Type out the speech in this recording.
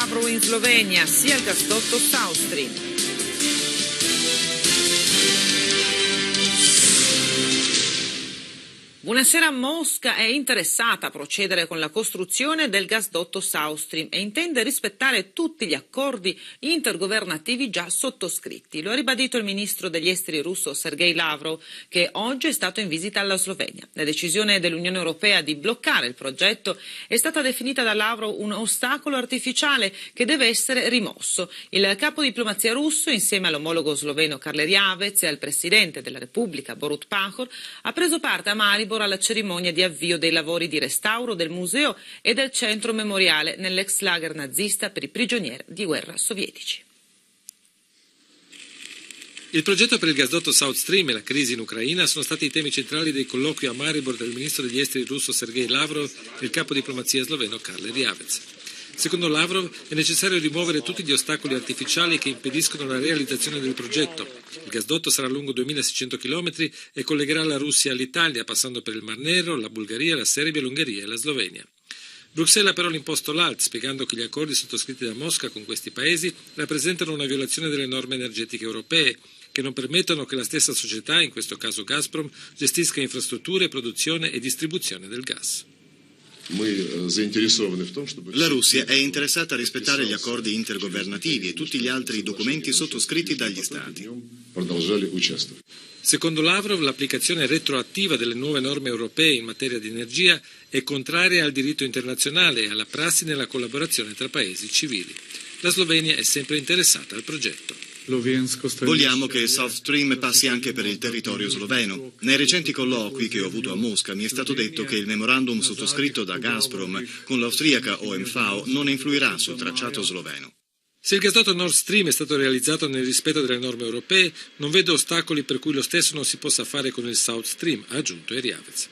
Lavrov in Slovenia, sia il gasdotto South Stream. Buonasera. Mosca è interessata a procedere con la costruzione del gasdotto South Stream e intende rispettare tutti gli accordi intergovernativi già sottoscritti. Lo ha ribadito il ministro degli esteri russo Sergei Lavrov, che oggi è stato in visita alla Slovenia. La decisione dell'Unione Europea di bloccare il progetto è stata definita da Lavrov un ostacolo artificiale che deve essere rimosso. Il capo diplomazia russo, insieme all'omologo sloveno Karel Javec e al presidente della Repubblica Borut Pahor, ha preso parte a Maribor alla cerimonia di avvio dei lavori di restauro del museo e del centro memoriale nell'ex lager nazista per i prigionieri di guerra sovietici. Il progetto per il gasdotto South Stream e la crisi in Ucraina sono stati i temi centrali dei colloqui a Maribor del ministro degli esteri russo Sergei Lavrov e il capo diplomazia sloveno Karel Javec. Secondo Lavrov è necessario rimuovere tutti gli ostacoli artificiali che impediscono la realizzazione del progetto. Il gasdotto sarà lungo 2600 km e collegherà la Russia all'Italia, passando per il Mar Nero, la Bulgaria, la Serbia, l'Ungheria e la Slovenia. Bruxelles ha però imposto l'ALT, spiegando che gli accordi sottoscritti da Mosca con questi paesi rappresentano una violazione delle norme energetiche europee, che non permettono che la stessa società, in questo caso Gazprom, gestisca infrastrutture, produzione e distribuzione del gas. La Russia è interessata a rispettare gli accordi intergovernativi e tutti gli altri documenti sottoscritti dagli Stati. Secondo Lavrov, l'applicazione retroattiva delle nuove norme europee in materia di energia è contraria al diritto internazionale e alla prassi nella collaborazione tra paesi civili. La Slovenia è sempre interessata al progetto. Vogliamo che South Stream passi anche per il territorio sloveno. Nei recenti colloqui che ho avuto a Mosca mi è stato detto che il memorandum sottoscritto da Gazprom con l'austriaca OMV non influirà sul tracciato sloveno. Se il gasdotto Nord Stream è stato realizzato nel rispetto delle norme europee, non vedo ostacoli per cui lo stesso non si possa fare con il South Stream, ha aggiunto Javec.